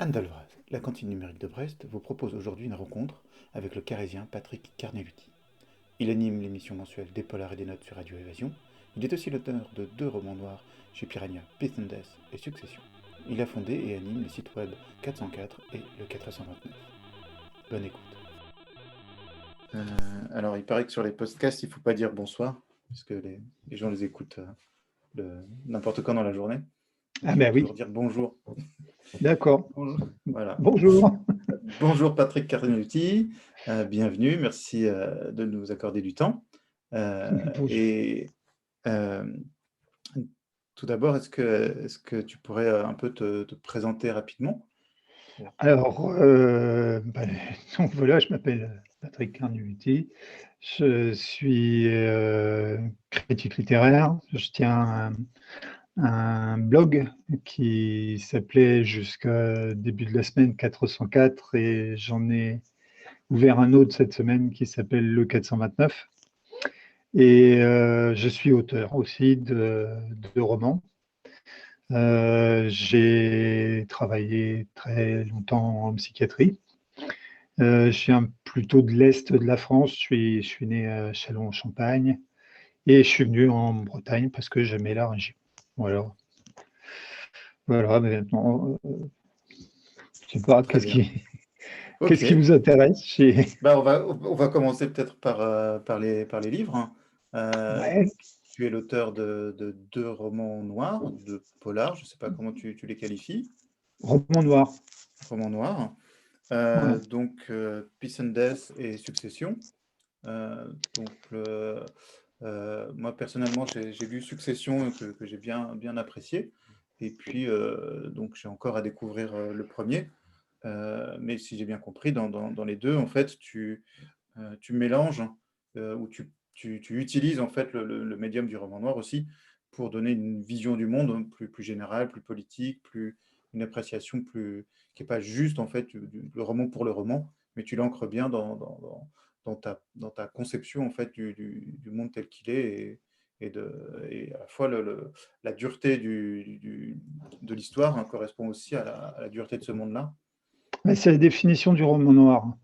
Anne Dalvraz, la cantine numérique de Brest, vous propose aujourd'hui une rencontre avec le Carésien Patrick Carneluti. Il anime l'émission mensuelle Des Polars et des Notes sur Radio Évasion. Il est aussi l'auteur de deux romans noirs chez Piranha, Peace and Death et Succession. Il a fondé et anime les sites web 404 et le 429. Bonne écoute. Alors, il paraît que sur les podcasts, il ne faut pas dire bonsoir, puisque les gens les écoutent n'importe quand dans la journée. Ah Il faut ben toujours oui, dire bonjour. d'accord. Bonjour. Voilà. Bonjour. Bonjour Patrick Carneluti, bienvenue, merci de nous accorder du temps. Bonjour. Et euh, tout d'abord, est-ce que tu pourrais un peu te présenter rapidement? Alors, donc voilà, je m'appelle Patrick Carneluti. Je suis critique littéraire. Je tiens un blog qui s'appelait jusqu'à début de la semaine 404 et j'en ai ouvert un autre cette semaine qui s'appelle le 429. Et je suis auteur aussi de romans. J'ai travaillé très longtemps en psychiatrie. Je suis plutôt de l'Est de la France. Je suis né à Châlons-en-Champagne et je suis venu en Bretagne parce que j'aimais la région. Voilà. Voilà, mais maintenant, je sais pas, Très bien. qu'est-ce qui Ok. vous intéresse Bah, on va commencer peut-être par les livres, hein. Euh, Ouais, Tu es l'auteur de deux romans noirs, de polars, je ne sais pas comment tu les qualifies, roman noir. romans noirs. Ouais. Peace and Death et Succession. Moi, personnellement, j'ai lu Succession que j'ai bien apprécié. Et puis, donc, j'ai encore à découvrir le premier. Mais si j'ai bien compris, dans les deux, en fait, tu mélanges ou tu utilises en fait le médium du roman noir aussi pour donner une vision du monde plus générale, plus politique, une appréciation qui n'est pas juste en fait le roman pour le roman, mais tu l'ancres bien dans ta conception en fait du monde tel qu'il est et à la fois la dureté de l'histoire, hein, correspond aussi à la dureté de ce monde-là. Mais c'est la définition du roman noir.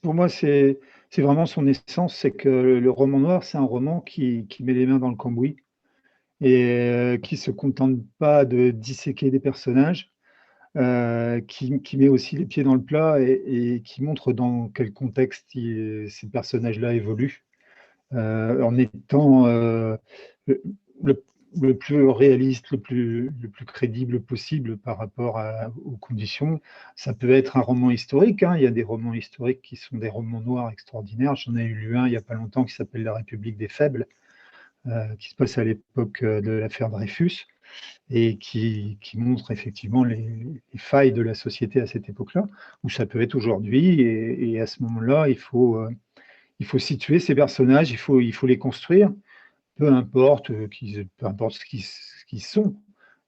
Pour moi, c'est vraiment son essence, c'est que le roman noir, c'est un roman qui met les mains dans le cambouis et qui se contente pas de disséquer des personnages, qui met aussi les pieds dans le plat et qui montre dans quel contexte ces personnages-là évoluent, en étant le, le- le plus réaliste, le plus crédible possible par rapport aux conditions. Ça peut être un roman historique, hein. Il y a des romans historiques qui sont des romans noirs extraordinaires. J'en ai lu un il n'y a pas longtemps qui s'appelle La République des faibles, qui se passe à l'époque de l'affaire Dreyfus et qui montre effectivement les failles de la société à cette époque-là, où ça peut être aujourd'hui. Et à ce moment-là, il faut situer ces personnages, il faut les construire, peu importe ce qu'ils sont,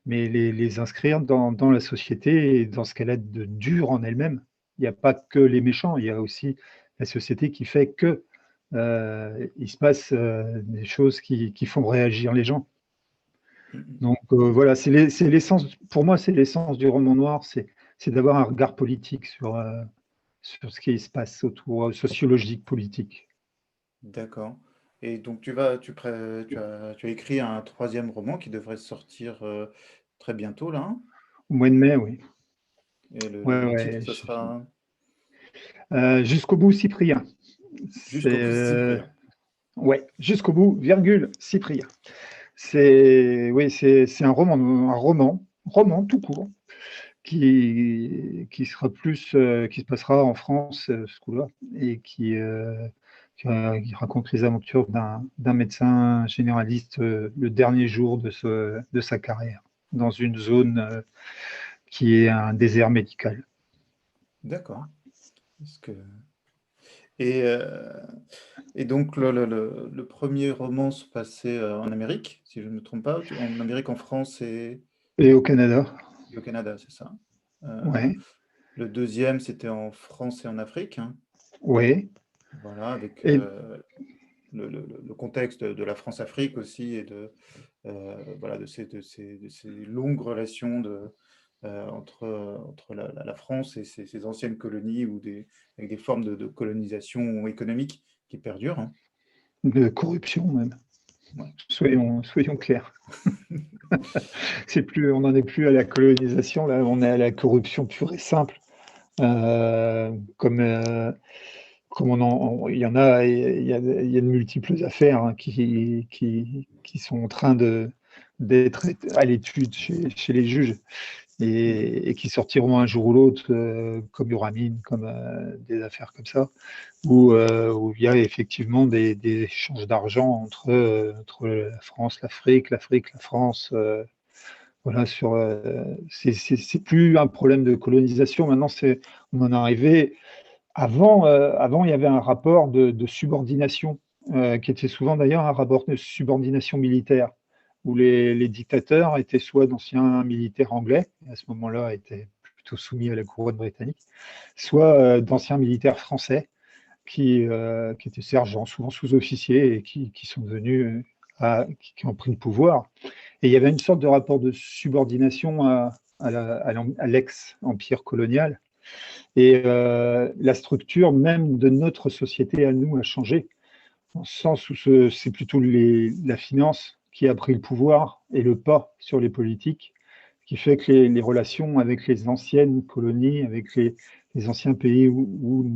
mais les inscrire dans la société et dans ce qu'elle a de dur en elle-même. Il n'y a pas que les méchants, il y a aussi la société qui fait que il se passe des choses qui font réagir les gens. Donc voilà, c'est l'essence, pour moi, c'est l'essence du roman noir, c'est d'avoir un regard politique sur ce qui se passe autour, sociologique, politique. D'accord. Et donc tu as écrit un troisième roman qui devrait sortir très bientôt là, hein. Au mois de mai, oui. Et le, Ouais, le- le titre, ouais. ce sera Jusqu'au bout, Cyprien. C'est Jusqu'au bout Cyprien. ouais, jusqu'au bout, virgule, Cyprien. Oui, c'est un roman tout court, qui sera plus, qui se passera en France, ce coup-là, et qui raconte les aventures d'un médecin généraliste, le dernier jour de sa carrière, dans une zone qui est un désert médical. D'accord. Parce que... Et, euh, et donc le premier roman se passait en Amérique, si je ne me trompe pas, en Amérique, en France Et au Canada, et au Canada, c'est ça. Euh, ouais, le deuxième, c'était en France et en Afrique, hein. ouais. Voilà, avec Et le contexte de la France-Afrique aussi et voilà, de ces longues relations entre la France et ses anciennes colonies ou avec des formes de colonisation économique qui perdurent, hein. De corruption même, Ouais. soyons clairs. On n'en est plus à la colonisation, là, on est à la corruption pure et simple. Comme, il y en a, il y a de multiples affaires, hein, qui sont en train d'être à l'étude chez les juges et qui sortiront un jour ou l'autre, comme Uramine, comme des affaires comme ça, où il y a effectivement des échanges d'argent entre la France, l'Afrique, l'Afrique, la France. Voilà, c'est plus un problème de colonisation. Maintenant, on en est arrivé. Avant, il y avait un rapport de subordination, qui était souvent d'ailleurs un rapport de subordination militaire, où les dictateurs étaient soit d'anciens militaires anglais, à ce moment-là étaient plutôt soumis à la couronne britannique, soit d'anciens militaires français qui étaient sergents, souvent sous-officiers, et qui sont devenus, qui ont pris le pouvoir. Et il y avait une sorte de rapport de subordination à l'ex-empire colonial. Et la structure même de notre société à nous a changé, dans le sens où c'est plutôt la finance qui a pris le pouvoir et le pas sur les politiques, qui fait que les relations avec les anciennes colonies, avec les anciens pays où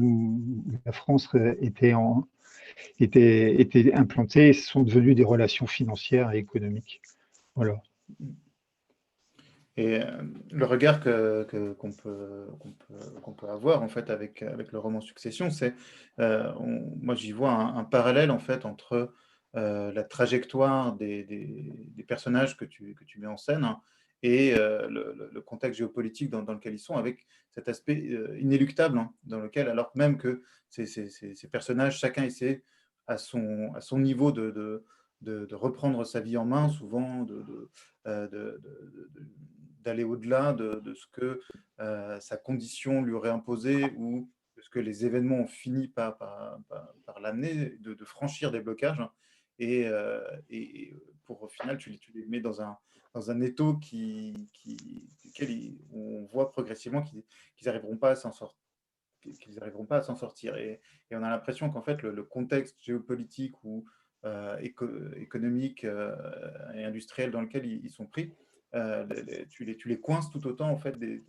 la France était implantée, sont devenues des relations financières et économiques. Voilà. Et le regard qu'on peut avoir en fait avec le roman Succession, c'est, moi j'y vois un parallèle en fait entre la trajectoire des personnages que tu mets en scène, hein, et le contexte géopolitique dans lequel ils sont, avec cet aspect inéluctable, hein, dans lequel, alors même que ces personnages, chacun essaie à son niveau de reprendre sa vie en main, souvent euh, de- de- de- d'aller au-delà de ce que sa condition lui aurait imposé ou de ce que les événements ont fini par l'amener, de franchir des blocages, hein. Et pour au final, tu les mets dans un étau où on voit progressivement qu'ils n'arriveront pas à s'en sortir. Qu'ils n'arriveront pas à s'en sortir. Et on a l'impression qu'en fait, le contexte géopolitique ou économique et industriel dans lequel ils sont pris, tu les coinces tout autant en fait des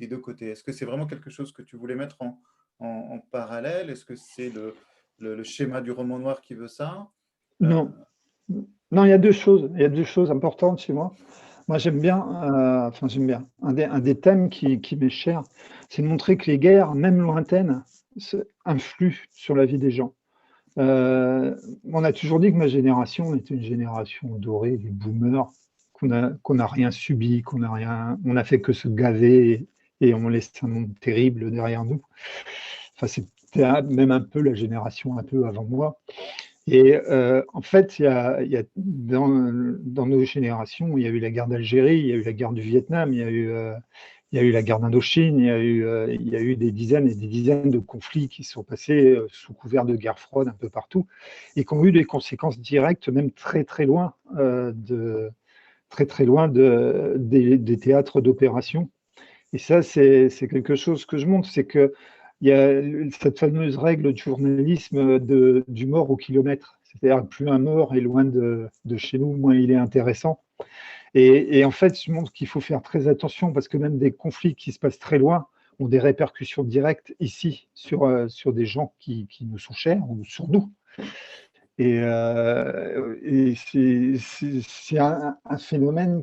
deux côtés. Est-ce que c'est vraiment quelque chose que tu voulais mettre en parallèle? Est-ce que c'est le schéma du roman noir qui veut ça? Euh, Non, non, il y a deux choses. Il y a deux choses importantes chez moi. Moi, j'aime bien, enfin, j'aime bien. Un des thèmes qui m'est cher, c'est de montrer que les guerres, même lointaines, influent sur la vie des gens. On a toujours dit que ma génération était une génération dorée, des boomers, qu'on a rien subi, on a fait que se gaver et on laisse un monde terrible derrière nous. Enfin, c'était même un peu la génération un peu avant moi. Et en fait, dans nos générations, il y a eu la guerre d'Algérie, il y a eu la guerre du Vietnam, il y a eu la guerre d'Indochine, il y a eu des dizaines et des dizaines de conflits qui sont passés sous couvert de guerre froide un peu partout et qui ont eu des conséquences directes, même très très loin très très loin des théâtres d'opération. Et ça, c'est quelque chose que je montre, c'est que il y a cette fameuse règle du journalisme du mort au kilomètre. C'est-à-dire que plus un mort est loin de chez nous, moins il est intéressant. Et en fait, je montre qu'il faut faire très attention parce que même des conflits qui se passent très loin ont des répercussions directes ici sur des gens qui nous sont chers ou sur nous. Et c'est un phénomène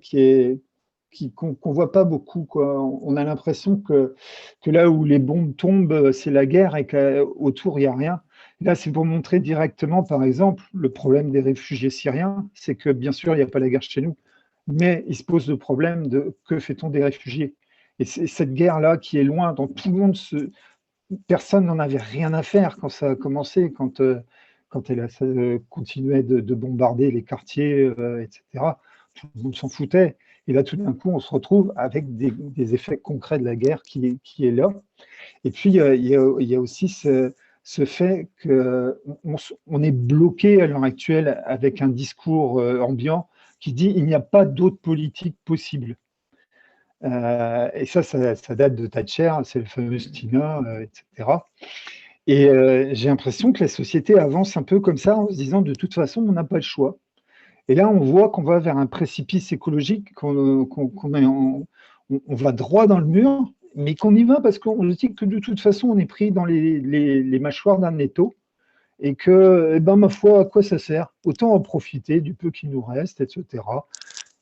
qu'on voit pas beaucoup, quoi. On a l'impression que là où les bombes tombent, c'est la guerre et qu'autour, il n'y a rien. Là, c'est pour montrer directement, par exemple, le problème des réfugiés syriens, c'est que bien sûr, il n'y a pas la guerre chez nous, mais il se pose le problème de que fait-on des réfugiés? Et c'est cette guerre-là qui est loin, dont tout le monde personne n'en avait rien à faire quand ça a commencé, quand elle continuait de bombarder les quartiers, etc. Tout le monde s'en foutait. Et là, tout d'un coup, on se retrouve avec des effets concrets de la guerre qui est là. Et puis, il y a aussi ce fait qu'on est bloqué à l'heure actuelle avec un discours ambiant qui dit il n'y a pas d'autre politique possible. Et ça date de Thatcher, c'est le fameux Stina, etc. Et j'ai l'impression que la société avance un peu comme ça en se disant de toute façon, on n'a pas le choix. Et là, on voit qu'on va vers un précipice écologique, on va droit dans le mur, mais qu'on y va parce qu'on se dit que de toute façon, on est pris dans les mâchoires d'un étau et que, eh ben, ma foi, à quoi ça sert? Autant en profiter du peu qui nous reste, etc.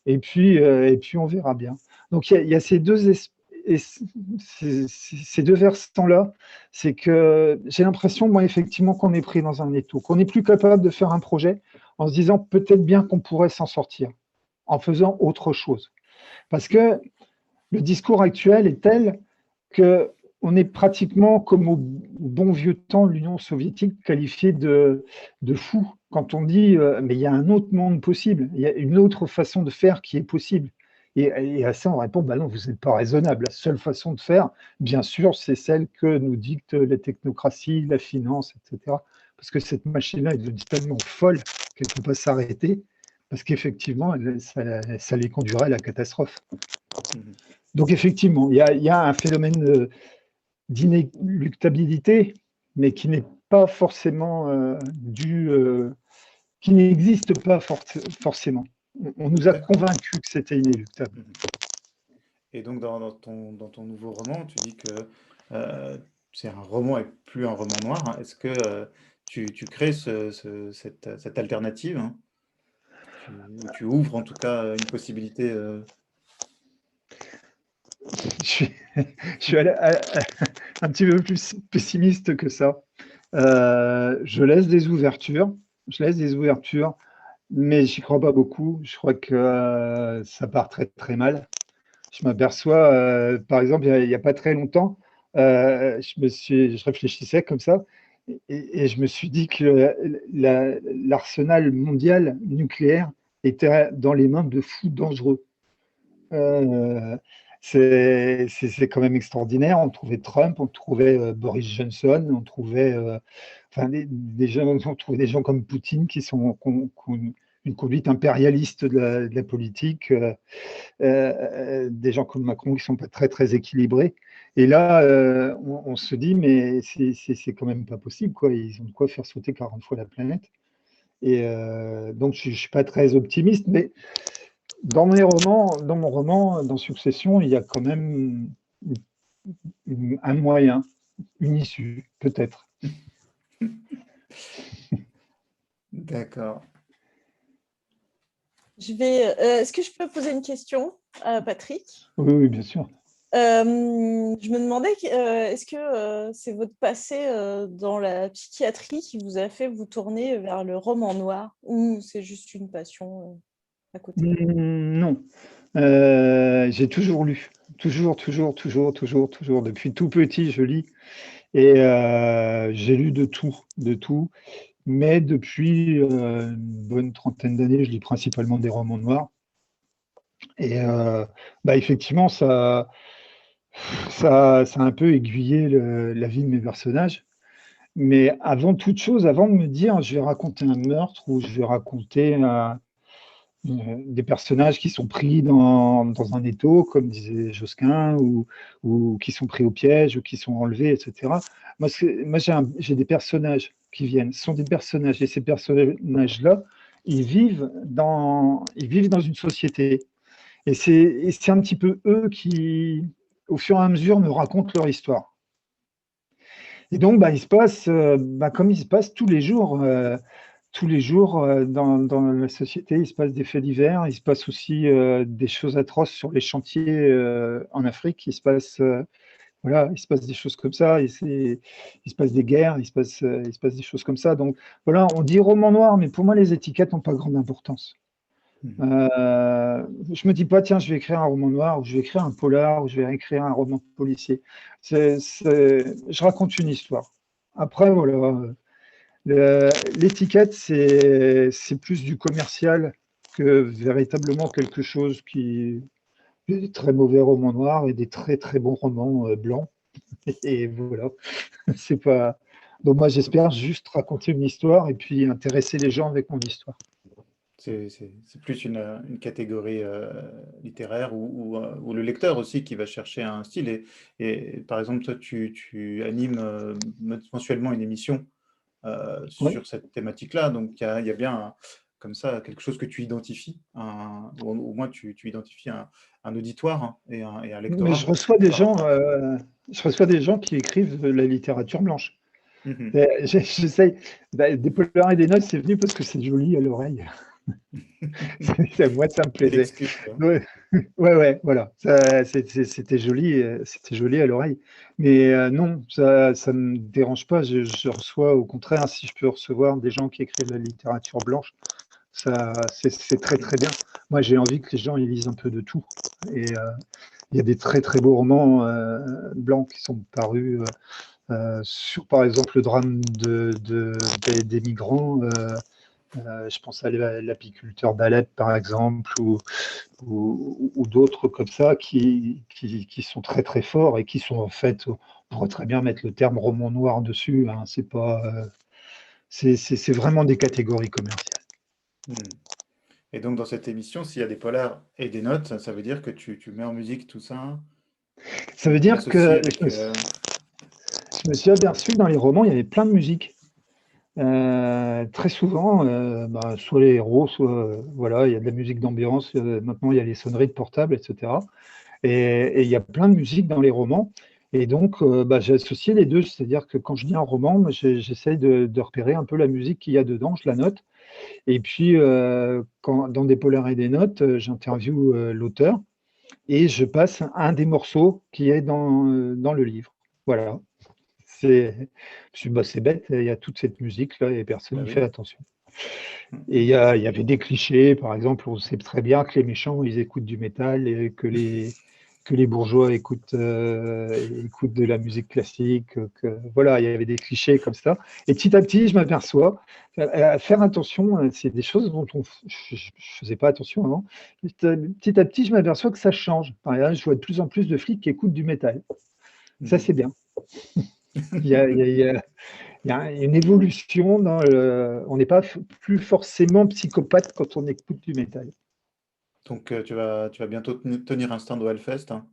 Et puis on verra bien. Donc il y a ces deux versants-là, c'est que j'ai l'impression, moi, effectivement, qu'on est pris dans un étau, qu'on n'est plus capable de faire un projet en se disant peut-être bien qu'on pourrait s'en sortir en faisant autre chose. Parce que le discours actuel est tel que on est pratiquement comme au bon vieux temps de l'Union soviétique, qualifié de fou quand on dit mais il y a un autre monde possible, il y a une autre façon de faire qui est possible. Et à ça, on répond bah non, vous n'êtes pas raisonnable. La seule façon de faire, bien sûr, c'est celle que nous dicte la technocratie, la finance, etc. Parce que cette machine-là est devenue tellement folle qu'elle ne peut pas s'arrêter, parce qu'effectivement, ça les conduirait à la catastrophe. Donc effectivement, il y a un phénomène d'inéluctabilité, mais qui n'est pas forcément qui n'existe pas forcément. On nous a convaincus que c'était inéluctable. Et donc, dans ton nouveau roman, tu dis que c'est un roman et plus un roman noir. Hein. Est-ce que tu crées cette alternative, hein, tu ouvres en tout cas une possibilité Je suis un petit peu plus pessimiste que ça. Je laisse des ouvertures, mais j'y crois pas beaucoup. Je crois que ça part très très mal. Je m'aperçois, par exemple, il n'y a pas très longtemps, je réfléchissais comme ça, et je me suis dit que l'arsenal mondial nucléaire était dans les mains de fous dangereux. C'est quand même extraordinaire. On trouvait Trump, on trouvait Boris Johnson, on trouvait enfin, on trouvait des gens comme Poutine qui ont une conduite impérialiste de la politique, des gens comme Macron qui ne sont pas très très équilibrés. Et là, on se dit, mais c'est quand même pas possible, quoi. Ils ont de quoi faire sauter 40 fois la planète. Et donc, je ne suis pas très optimiste, mais dans mon roman, dans Succession, il y a quand même un moyen, une issue, peut-être. D'accord. Est-ce que je peux poser une question à Patrick? Oui, bien sûr. Je me demandais, est-ce que c'est votre passé dans la psychiatrie qui vous a fait vous tourner vers le roman noir, ou c'est juste une passion à côté? Non. J'ai toujours lu. Toujours. Depuis tout petit, je lis. Et j'ai lu de tout. Mais depuis une bonne trentaine d'années, je lis principalement des romans noirs. Et effectivement, ça a un peu aiguillé la vie de mes personnages. Mais avant toute chose, avant de me dire je vais raconter un meurtre ou je vais raconter des personnages qui sont pris dans un étau, comme disait Josquin, ou qui sont pris au piège, ou qui sont enlevés, etc. Moi, j'ai des personnages qui viennent. Ce sont des personnages, et ces personnages-là, ils vivent dans une société. Et c'est un petit peu eux qui, au fur et à mesure, me racontent leur histoire. Et donc, il se passe, comme il se passe tous les jours dans la société, il se passe des faits divers, il se passe aussi des choses atroces sur les chantiers en Afrique, il se passe des choses comme ça, il se passe des guerres, il se passe des choses comme ça. Donc voilà, on dit roman noir, mais pour moi, les étiquettes n'ont pas grande importance. Je me dis pas, tiens, je vais écrire un roman noir, ou je vais écrire un polar, ou je vais écrire un roman policier. Je raconte une histoire. Après, voilà, l'étiquette, c'est plus du commercial que véritablement quelque chose qui est des très mauvais romans noirs et des très très bons romans blancs. Et voilà, c'est pas. Donc moi, j'espère juste raconter une histoire et puis intéresser les gens avec mon histoire. C'est plus une catégorie littéraire ou le lecteur aussi qui va chercher un style. Et par exemple, toi, tu animes mensuellement une émission Oui. sur cette thématique-là. Donc, il y a bien comme ça quelque chose que tu identifies, ou au moins tu identifies un auditoire, hein, et un Mais lectorat par rapport à ça. je reçois des gens qui écrivent de la littérature blanche. Mhm. J'essaye. Des polars et des notes, c'est venu parce que c'est joli à l'oreille. Moi, ça me C'est plaisait. l'excuse, quoi. Ouais, ouais, voilà. C'était joli à l'oreille. Mais non, ça me dérange pas. Je reçois, au contraire, si je peux recevoir des gens qui écrivent de la littérature blanche, c'est très très bien. Moi, j'ai envie que les gens ils lisent un peu de tout. Et il y a des très très beaux romans blancs qui sont parus sur, par exemple, le drame des migrants. Je pense à l'apiculteur d'Alep, par exemple, ou d'autres comme ça qui sont très très forts et qui sont en fait, on pourrait très bien mettre le terme roman noir dessus. Hein, c'est pas, c'est vraiment des catégories commerciales. Mhm. Et donc, dans cette émission, s'il y a des polars et des notes, ça veut dire que tu mets en musique tout ça, Ça veut tu dire l'associes que avec. je me suis aperçu que dans les romans, il y avait plein de musique. Très souvent, soit les héros, soit voilà, il y a de la musique d'ambiance. Maintenant, il y a les sonneries de portable, etc. Et il y a plein de musique dans les romans. Et donc, j'ai associé les deux, c'est-à-dire que quand je lis un roman, moi, j'essaye de repérer un peu la musique qu'il y a dedans, je la note. Et puis, dans des polars et des notes, j'interviewe l'auteur et je passe un des morceaux qui est dans le livre. Voilà. C'est bête, il y a toute cette musique-là et personne Bah n'y fait oui. attention. Et il y avait des clichés, par exemple, on sait très bien que les méchants, ils écoutent du métal et que les bourgeois écoutent de la musique classique. Voilà, il y avait des clichés comme ça. Et petit à petit, je m'aperçois, à faire attention, c'est des choses dont je ne faisais pas attention avant. Petit à petit, je m'aperçois que ça change. Par exemple, je vois de plus en plus de flics qui écoutent du métal. Ça, Mhm. c'est bien. Il y a, il y a- il y a- il y a une évolution on n'est pas plus forcément psychopathe quand on écoute du métal. Donc, tu vas bientôt tenir un stand au Hellfest, hein,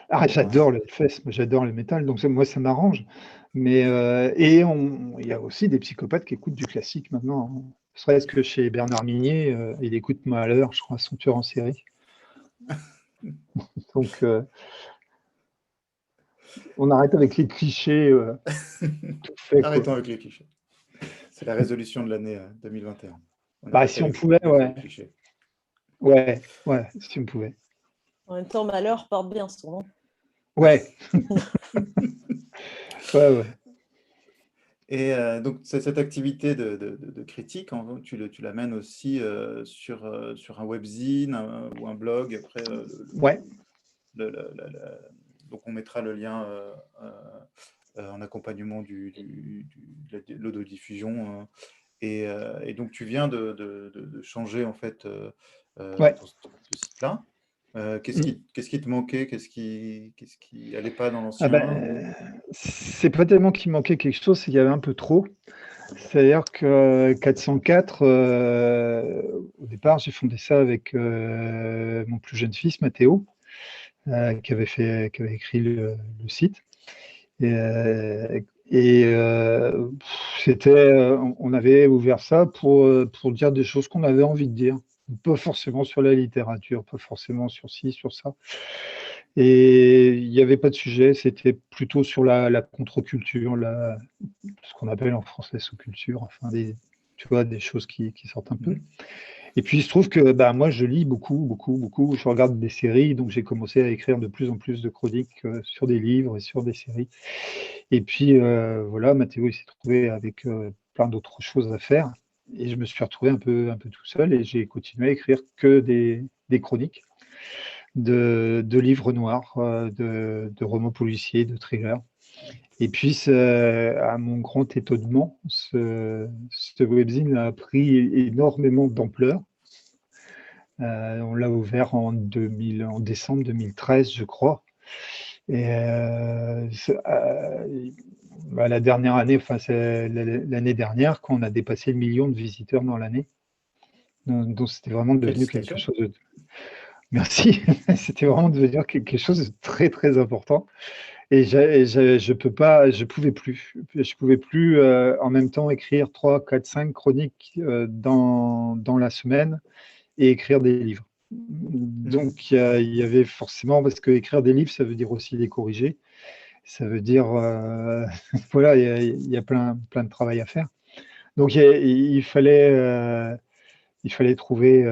Ah, pour, j'adore le Hellfest, moi j'adore le métal, donc moi ça m'arrange. Mais et il y a aussi des psychopathes qui écoutent du classique maintenant, hein. Ne serait-ce que chez Bernard Minier, il écoute Mahler, je crois, son tueur en série. Donc on arrête avec les clichés tout faits, quoi. Arrêtons avec les clichés. C'est la résolution de l'année 2021. On Bah arrête si on avec pouvait, les ouais, clichés. ouais, si on pouvait. En même temps, malheur porte bien son nom. Ouais, ouais. Et donc, cette activité de critique, tu l'amènes aussi sur un webzine ou un blog. Après, Ouais. donc, on mettra le lien en accompagnement de l'audodiffusion. Et donc, tu viens de changer en fait Ouais. ce site-là. Mm. Qu'est-ce qui te manquait? Qu'est-ce qui allait pas dans Ah l'ancien ou... ben, c'est pas tellement qu'il manquait quelque chose, c'est qu'il y avait un peu trop. C'est-à-dire que 404, au départ, j'ai fondé ça avec mon plus jeune fils, Mathéo, qui avait écrit le site. Et, on avait ouvert ça pour dire des choses qu'on avait envie de dire. Pas forcément sur la littérature, pas forcément sur ci, sur ça. Et il n'y avait pas de sujet, c'était plutôt sur la contre-culture, ce qu'on appelle en français sous-culture, enfin tu vois, des choses qui sortent un peu. Mhm. Et puis il se trouve que bah, moi je lis beaucoup, beaucoup, beaucoup, je regarde des séries, donc j'ai commencé à écrire de plus en plus de chroniques sur des livres et sur des séries. Et puis voilà, Mathéo il s'est trouvé avec plein d'autres choses à faire. Et je me suis retrouvé un peu tout seul et j'ai continué à écrire que des chroniques de livres noirs, de romans policiers, de thrillers. Et puis, à mon grand étonnement, ce webzine a pris énormément d'ampleur. On l'a ouvert en décembre 2013, je crois. Et la dernière année, enfin c'est l'année dernière, quand on a dépassé le million de visiteurs dans l'année. Donc, c'était vraiment devenu quelque Félicitations. chose de... Merci. C'était vraiment devenu quelque chose de très, très important. Et je pouvais plus en même temps écrire 3, 4, 5 chroniques dans la semaine et écrire des livres. Donc, il y avait forcément, parce que écrire des livres, ça veut dire aussi les corriger. Ça veut dire, voilà, il y a plein de travail à faire. Donc, il fallait trouver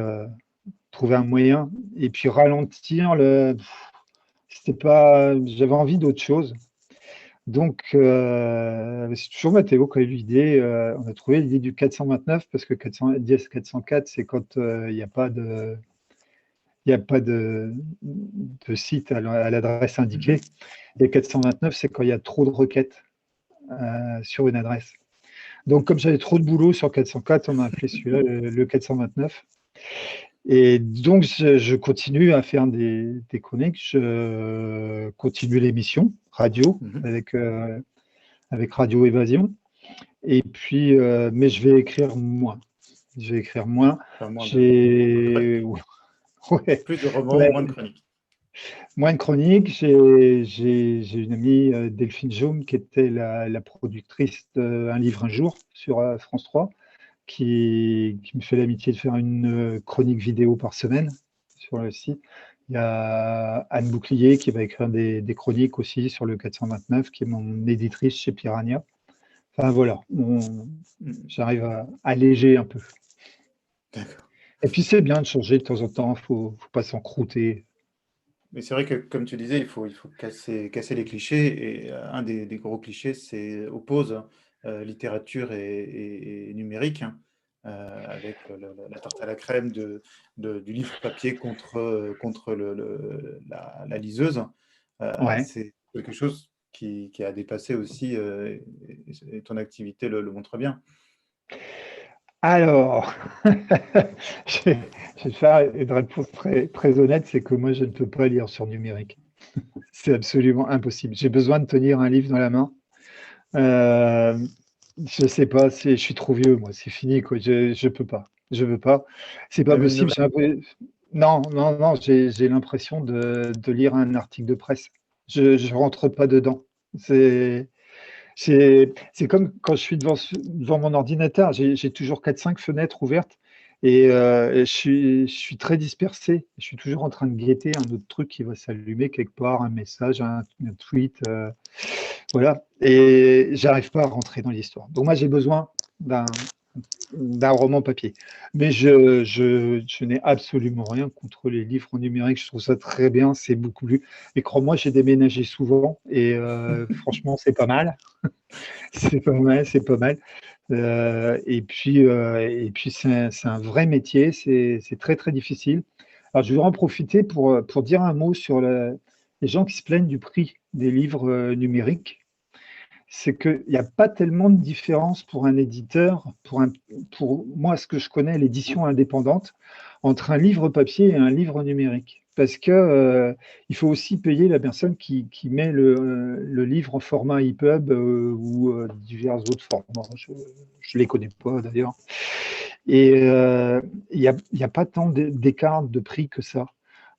un moyen et puis ralentir c'était pas, j'avais envie d'autre chose. Donc, c'est toujours Mathéo qui a eu l'idée. On a trouvé l'idée du 429 parce que 404, c'est quand il n'y a pas de, de site à l'adresse indiquée. Et 429, c'est quand il y a trop de requêtes sur une adresse. Donc, comme j'avais trop de boulot sur 404, on a appelé celui-là le 429. Et donc, je continue à faire des chroniques, je continue l'émission radio avec Radio Évasion. Et puis, mais je vais écrire moins. Je vais écrire moins. Enfin, J'ai ouais, plus de romans, ouais, moins de chroniques. moins de chroniques. J'ai une amie, Delphine Jaume, qui était la productrice d'Un livre un jour sur France 3, qui me fait l'amitié de faire une chronique vidéo par semaine sur le site. Il y a Anne Bouclier qui va écrire des chroniques aussi sur le 429, qui est mon éditrice chez Piranha. Enfin voilà, j'arrive à alléger un peu. D'accord. Et puis c'est bien de changer de temps en temps, il ne faut pas s'encrouter. Mais c'est vrai que, comme tu disais, il faut casser les clichés. Et un des gros clichés, c'est oppose littérature et numérique, hein, avec la tarte à la crème du livre papier contre la liseuse. Ouais. C'est quelque chose qui a dépassé aussi, et ton activité le montre bien. Alors, je vais faire une réponse très, très honnête, c'est que moi, je ne peux pas lire sur numérique. C'est absolument impossible. J'ai besoin de tenir un livre dans la main. Je sais pas, je suis trop vieux, moi, c'est fini, quoi. Je peux pas. Je veux pas. C'est pas Même une possible. nouvelle. Non, non, non, j'ai l'impression de lire un article de presse. Je rentre pas dedans. C'est comme quand je suis devant mon ordinateur, j'ai toujours 4-5 fenêtres ouvertes et je suis très dispersé. Je suis toujours en train de guetter un autre truc qui va s'allumer quelque part, un message, un tweet, voilà. Et j'arrive pas à rentrer dans l'histoire. Donc moi, j'ai besoin d'un roman papier. Mais je n'ai absolument rien contre les livres numériques. Je trouve ça très bien, c'est beaucoup plus. Et crois-moi, j'ai déménagé souvent et franchement, c'est pas mal. C'est pas mal, c'est pas mal. Et puis c'est un vrai métier, c'est très très difficile. Alors je vais en profiter pour dire un mot sur les gens qui se plaignent du prix des livres numériques. C'est qu'il n'y a pas tellement de différence pour un éditeur, pour moi, ce que je connais, l'édition indépendante, entre un livre papier et un livre numérique. Parce que il faut aussi payer la personne qui met le livre en format EPUB ou divers autres formats. Je ne les connais pas d'ailleurs. Et il n'y a pas tant d'écart de prix que ça.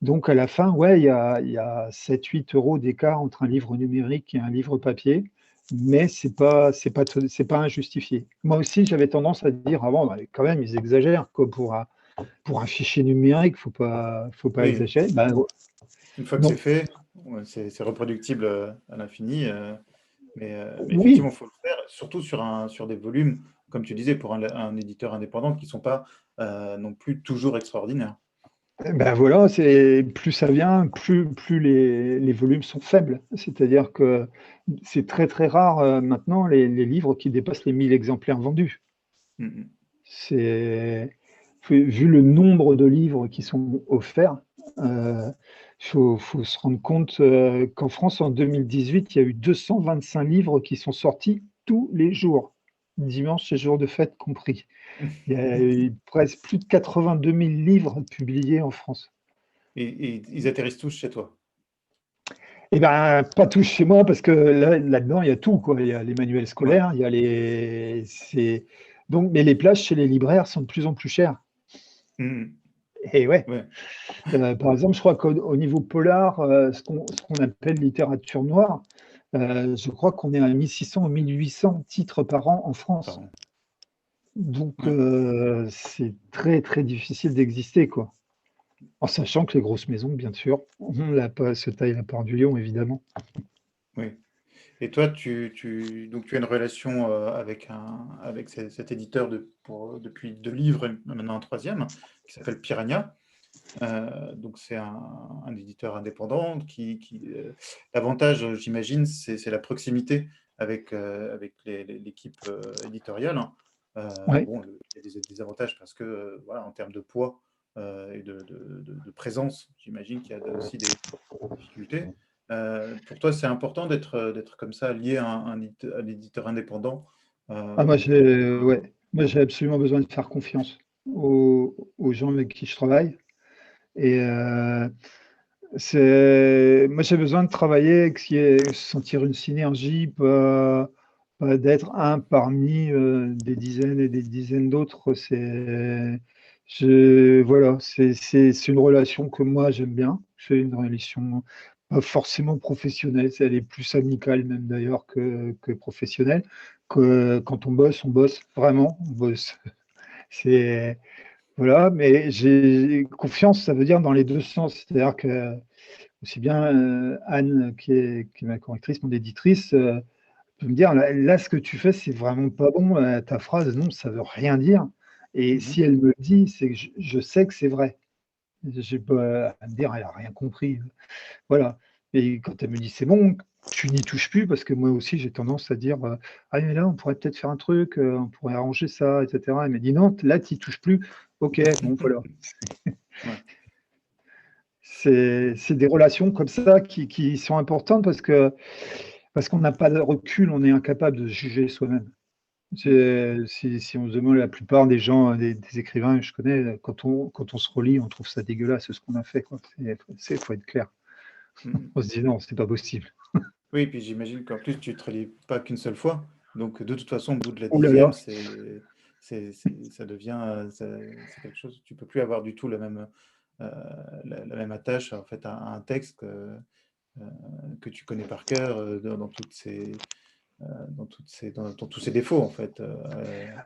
Donc à la fin, ouais, il y a 7-8 euros d'écart entre un livre numérique et un livre papier, mais c'est pas injustifié. Moi aussi, j'avais tendance à dire avant, bah, quand même, ils exagèrent quoi, pour un fichier numérique, faut pas Oui, exagérer. Bah, une fois que non, c'est fait, ouais, c'est reproductible à l'infini. Mais oui, effectivement, il faut le faire, surtout sur des volumes, comme tu disais, pour un éditeur indépendant qui ne sont pas non plus toujours extraordinaires. ben voilà, plus ça vient, plus les volumes sont faibles. C'est-à-dire que c'est très très rare maintenant les livres qui dépassent les 1000 exemplaires vendus. Mhm. C'est vu le nombre de livres qui sont offerts, il faut se rendre compte qu'en France, en 2018, il y a eu 225 livres qui sont sortis tous les jours, dimanche et jours de fête compris. Il y a eu presque plus de 82 000 livres publiés en France. Et ils atterrissent tous chez toi. Eh ben, pas tous chez moi, parce que là-dedans, il y a tout, quoi. Il y a les manuels Ouais. scolaires, il y a donc, mais les places chez les libraires sont de plus en plus chères. Mhm. Et ouais, Ouais. par exemple, je crois qu'au niveau polar, ce qu'on appelle littérature noire, je crois qu'on est à 1600 ou 1800 titres par an en France. Pardon. Donc, Ouais. c'est très, très difficile d'exister, quoi. En sachant que les grosses maisons, bien sûr, se taillent la part du lion, évidemment. Oui. Et toi, donc tu as une relation avec cet éditeur depuis 2 livres, et maintenant un troisième, qui s'appelle Piranha. Donc c'est un éditeur indépendant l'avantage, j'imagine, c'est la proximité avec l'équipe éditoriale, hein. Ouais. Bon, il y a des avantages parce que voilà, en termes de poids et de présence, j'imagine qu'il y a aussi des difficultés. Pour toi, c'est important d'être comme ça lié à un éditeur indépendant Ah, moi, pour ouais. Moi, j'ai absolument besoin de faire confiance aux gens avec qui je travaille. Et moi, j'ai besoin de travailler avec sentir une synergie, pas d'être un parmi des dizaines et des dizaines d'autres. Voilà, c'est une relation que moi j'aime bien. C'est une relation pas forcément professionnelle, elle est plus amicale même d'ailleurs que professionnelle. Quand on bosse vraiment, on bosse. C'est voilà, mais j'ai confiance, ça veut dire dans les deux sens. C'est-à-dire que aussi bien Anne, qui est ma correctrice, mon éditrice, peut me dire, là, ce que tu fais, c'est vraiment pas bon. Ta phrase, non, ça veut rien dire. Et Mhm. si elle me le dit, c'est que je sais que c'est vrai. J'ai pas à me dire, elle a rien compris. Voilà. Et quand elle me dit, c'est bon, tu n'y touches plus, parce que moi aussi, j'ai tendance à dire, ah, mais là, on pourrait peut-être faire un truc, on pourrait arranger ça, etc. Elle me dit, non, là, tu n'y touches plus. Ok, bon, voilà. Ouais. C'est des relations comme ça qui sont importantes parce qu'on n'a pas de recul, on est incapable de juger soi-même. Mm. Si on se demande, la plupart des gens, des écrivains que je connais, quand on se relit, on trouve ça dégueulasse ce qu'on a fait, quoi. Faut être clair. Mm. On se dit non, c'est pas possible. Oui, et puis j'imagine qu'en plus, tu ne te relis pas qu'une seule fois. Donc, de toute façon, au bout de la Oh là là. 10e, ça devient c'est quelque chose. Tu peux plus avoir du tout euh, la même attache en fait, à un texte que tu connais par cœur dans tous ses défauts, en fait. À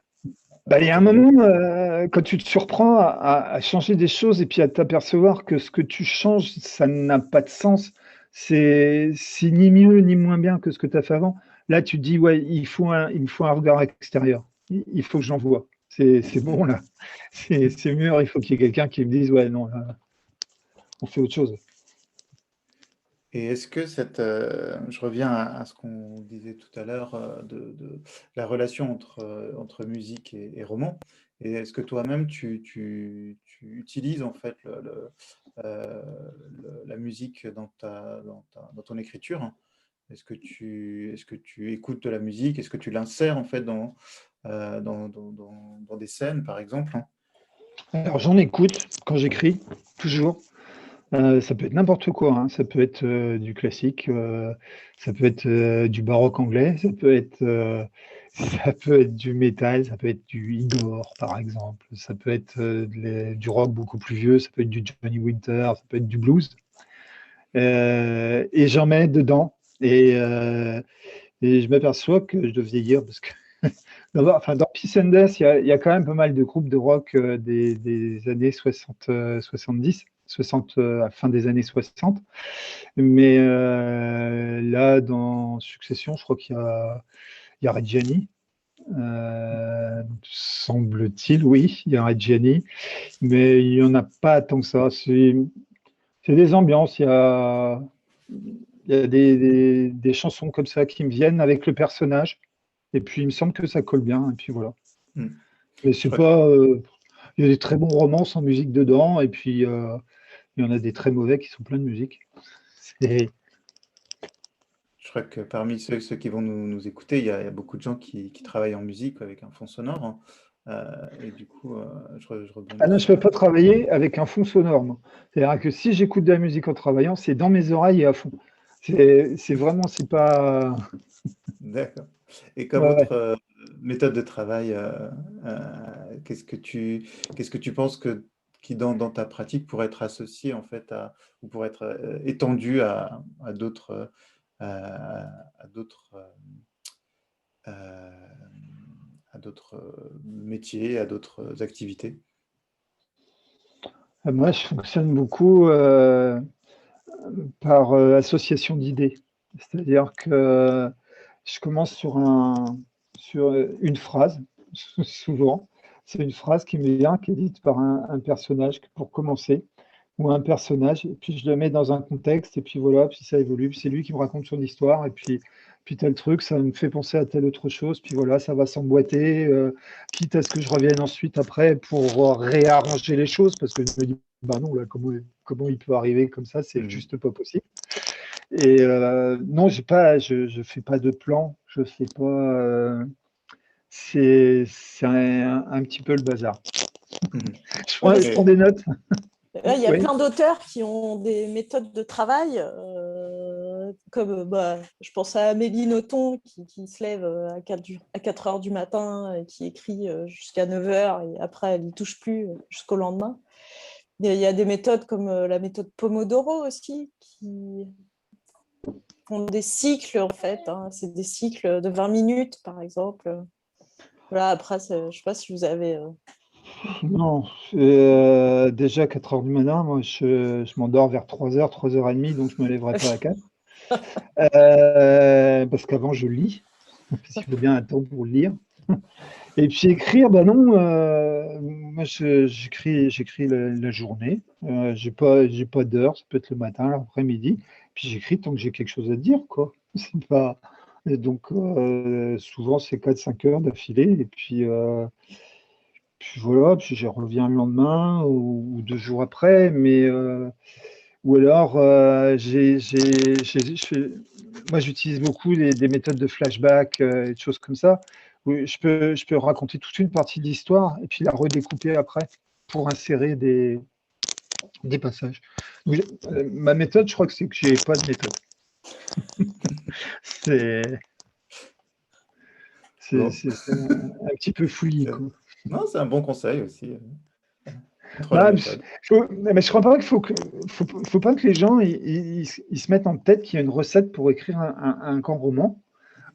Bah, il y a un partir du moment. moment, quand tu te surprends à changer des choses et puis à t'apercevoir que ce que tu changes, ça n'a pas de sens, c'est ni mieux ni moins bien que ce que tu as fait avant. Là, tu te dis, ouais, il me faut un regard extérieur. Il faut que j'en vois. C'est bon, là. C'est mûr. Il faut qu'il y ait quelqu'un qui me dise, ouais, non, là, on fait autre chose. Et est-ce que je reviens à ce qu'on disait tout à l'heure de la relation entre musique et roman. Et est-ce que toi-même tu utilises en fait euh, la musique dans ton écriture, hein? Est-ce que tu écoutes de la musique? Est-ce que tu l'insères en fait dans des scènes, par exemple, hein? Alors, j'en écoute quand j'écris, toujours. Ça peut être n'importe quoi, hein. Ça peut être du classique, ça peut être du baroque anglais, ça peut être du métal, ça peut être du Igor, par exemple. Ça peut être du rock beaucoup plus vieux, ça peut être du Johnny Winter, ça peut être du blues. Et j'en mets dedans. Et je m'aperçois que je dois vieillir parce que enfin, dans Peace and Death, il y a quand même pas mal de groupes de rock des années 60, 70, 60, à fin des années 60. Mais là, dans Succession, je crois qu'il y a Reggiani. Semble-t-il, oui, il y a Reggiani, mais il n'y en a pas tant que ça. C'est des ambiances, il y a des chansons comme ça qui me viennent avec le personnage, et puis il me semble que ça colle bien, et puis voilà. Hmm. Mais Je c'est crois que pas. Il y a des très bons romans sans musique dedans, et puis il y en a des très mauvais qui sont pleins de musique. C'est- Je crois que parmi ceux qui vont nous écouter, il y a beaucoup de gens qui travaillent en musique avec un fond sonore, hein. Et du coup, je Ah rebondis non, je ne peux sur. pas travailler avec un fond sonore, moi. C'est-à-dire que si j'écoute de la musique en travaillant, c'est dans mes oreilles et à fond. C'est vraiment, c'est pas. D'accord. Et comme Ouais, autre ouais. méthode de travail, qu'est-ce que tu penses que qui dans ta pratique, pourrait être associé en fait ou pourrait être étendu à d'autres à d'autres euh, métiers, à d'autres activités? Moi, je fonctionne beaucoup par association d'idées. C'est-à-dire que je commence sur une phrase, souvent. C'est une phrase qui me vient, qui est dite par un personnage pour commencer, ou un personnage, et puis je le mets dans un contexte, et puis voilà, puis ça évolue, puis c'est lui qui me raconte son histoire, et puis tel truc, ça me fait penser à telle autre chose, puis voilà, ça va s'emboîter, quitte à ce que je revienne ensuite après pour réarranger les choses, parce que je me dis, bah non, là, comment il peut arriver comme ça, c'est Mhm. juste pas possible. Et non, je fais pas de plan, je fais pas. C'est un petit peu le bazar. Mhm. Je prends Et, des notes. Là, il y a Oui. plein d'auteurs qui ont des méthodes de travail, comme je pense à Amélie Nothomb qui se lève à 4 heures du matin et qui écrit jusqu'à 9 heures et après elle n'y touche plus jusqu'au lendemain. Il y a des méthodes comme la méthode Pomodoro aussi qui font des cycles en fait. Hein. C'est des cycles de 20 minutes par exemple. Voilà, après, je ne sais pas si vous avez. Non, déjà 4 heures du matin, moi je m'endors vers 3 heures, 3h30, donc je me lèverai pas à 4. Parce qu'avant je lis, parce qu'il faut bien un temps pour lire. Et puis écrire, bah non, moi j'écris la journée. J'ai pas d'heure, ça peut être le matin, l'après-midi. Puis j'écris tant que j'ai quelque chose à dire, quoi. C'est pas. Et donc souvent c'est 4-5 heures d'affilée. Et puis voilà, puis je reviens le lendemain ou 2 jours après. Mais ou alors moi j'utilise beaucoup des méthodes de flashback et des choses comme ça. Où je peux raconter toute une partie de l'histoire et puis la redécouper après pour insérer des passages. Donc, ma méthode, je crois que c'est que j'ai pas de méthode. C'est bon, c'est un petit peu fouillis, quoi. non, c'est un bon conseil aussi. Trop la Bah, méthode. mais je crois pas faut pas que les gens ils se mettent en tête qu'il y a une recette pour écrire un grand roman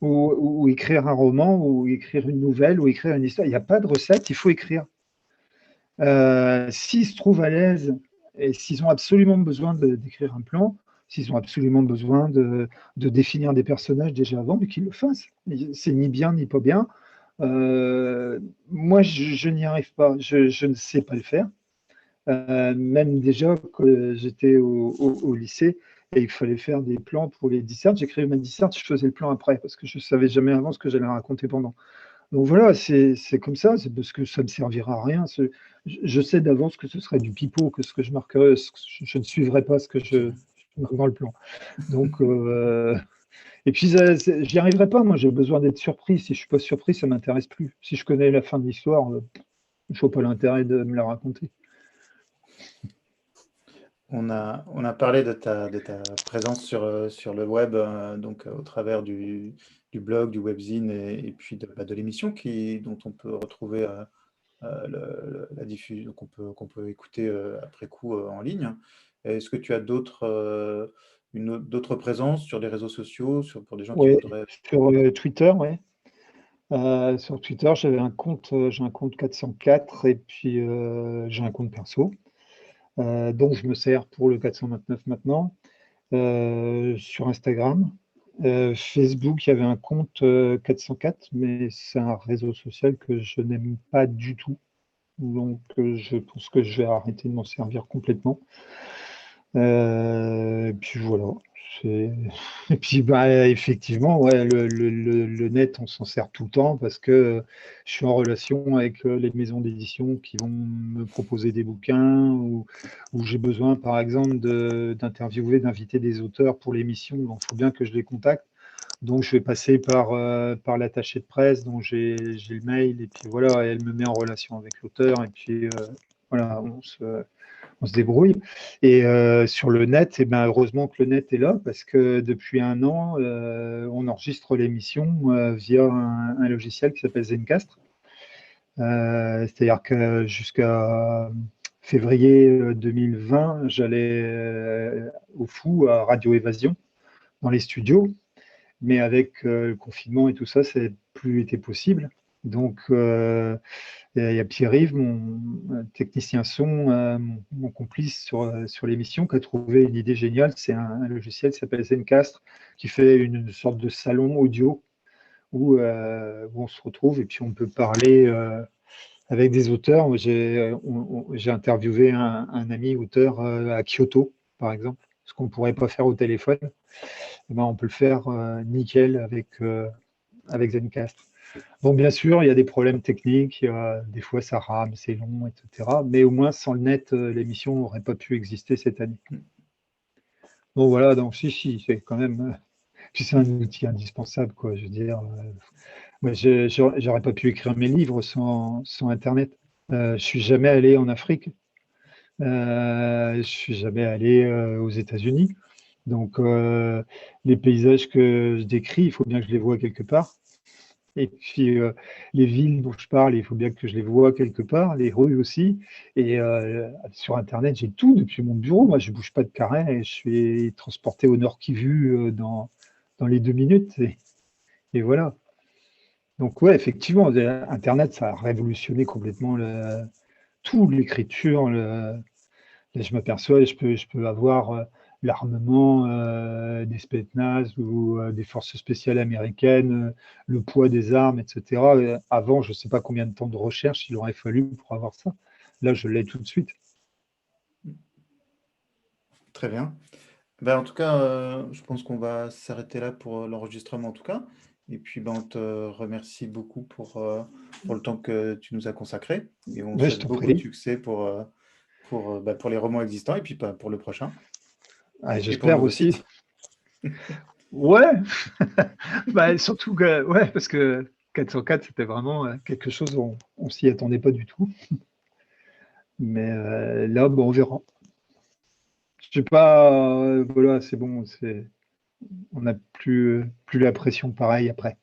ou écrire un roman ou écrire une nouvelle ou écrire une histoire. Il n'y a pas de recette, il faut écrire. S'ils se trouvent à l'aise et s'ils ont absolument besoin d'écrire un plan, s'ils ont absolument besoin de définir des personnages déjà avant, mais qu'ils le fassent. C'est ni bien ni pas bien. Moi, je n'y arrive pas, je ne sais pas le faire. Même déjà, quand j'étais au lycée et il fallait faire des plans pour les dissertes, j'écrivais ma disserte, je faisais le plan après parce que je ne savais jamais avant ce que j'allais raconter pendant. Donc voilà, c'est comme ça, c'est parce que ça ne me servira à rien. Je sais d'avance que ce serait du pipeau, que ce que je marquerais, je ne suivrai pas ce que je marque dans le plan. Donc, et puis, j'y arriverai pas, moi, j'ai besoin d'être surpris. Si je ne suis pas surpris, ça ne m'intéresse plus. Si je connais la fin de l'histoire, je ne vois pas l'intérêt de me la raconter. On a parlé de ta présence sur le web, donc au travers du blog, du webzine et puis de l'émission dont on peut retrouver la diffusion, qu'on peut écouter après coup en ligne. Est-ce que tu as d'autres présences sur les réseaux sociaux pour des gens qui Oui, voudraient... sur Twitter, ouais. Sur Twitter, j'ai un compte 404 et puis j'ai un compte perso, dont je me sers pour le 429 maintenant. Sur Instagram. Facebook, il y avait un compte 404, mais c'est un réseau social que je n'aime pas du tout. Donc, je pense que je vais arrêter de m'en servir complètement. Et puis voilà. C'est- Et puis, bah, effectivement, ouais, le net, on s'en sert tout le temps parce que je suis en relation avec les maisons d'édition qui vont me proposer des bouquins ou j'ai besoin, par exemple, d'interviewer, d'inviter des auteurs pour l'émission. Donc, il faut bien que je les contacte. Donc, je vais passer par l'attaché de presse, dont j'ai le mail, et puis voilà, elle me met en relation avec l'auteur, et puis voilà, on se débrouille. Et sur le net, et ben, heureusement que le net est là, parce que depuis un an, on enregistre l'émission via un logiciel qui s'appelle Zencastr. C'est-à-dire que février 2020, j'allais au Fou à Radio Évasion dans les studios, mais avec le confinement et tout ça, ça n'a plus été possible. Donc, il y a Pierre-Yves, mon technicien son, mon complice sur l'émission, qui a trouvé une idée géniale. C'est un logiciel qui s'appelle Zencastr, qui fait une sorte de salon audio où on se retrouve et puis on peut parler avec des auteurs. J'ai interviewé un ami auteur à Kyoto, par exemple, ce qu'on ne pourrait pas faire au téléphone. Eh ben, on peut le faire nickel avec Zencastr. Bon, bien sûr, il y a des problèmes techniques, des fois ça rame, c'est long, etc. Mais au moins, sans le net, l'émission n'aurait pas pu exister cette année. Bon, voilà, donc si, c'est quand même. Puis c'est un outil indispensable, quoi. Je veux dire, moi, j'aurais pas pu écrire mes livres sans Internet. Je suis jamais allé en Afrique. Je suis jamais allé aux États-Unis. Donc, les paysages que je décris, il faut bien que je les voie quelque part. Et puis, les villes dont je parle, il faut bien que je les voie quelque part, les rues aussi. Et sur Internet, j'ai tout depuis mon bureau. Moi, je ne bouge pas de carré et je suis transporté au Nord Kivu dans les 2 minutes. Et voilà. Donc, ouais, effectivement, Internet, ça a révolutionné complètement tout, l'écriture. Là, je m'aperçois, je peux avoir l'armement des Spetsnaz ou des forces spéciales américaines, le poids des armes, etc. Avant, je ne sais pas combien de temps de recherche il aurait fallu pour avoir ça. Là, je l'ai tout de suite. Très bien. Ben, en tout cas, je pense qu'on va s'arrêter là pour l'enregistrement en tout cas. Et puis ben, on te remercie beaucoup pour le temps que tu nous as consacré. Et on Ouais, je souhaite t'en beaucoup de prie. succès pour les romans existants et puis ben, pour le prochain Ah, et pour le j'espère nouveau aussi. site. Ouais, bah, surtout que, ouais, parce que 404, c'était vraiment quelque chose, on s'y attendait pas du tout. Mais là, bon, on verra. Je sais pas, voilà, c'est bon, on n'a plus la pression pareille après.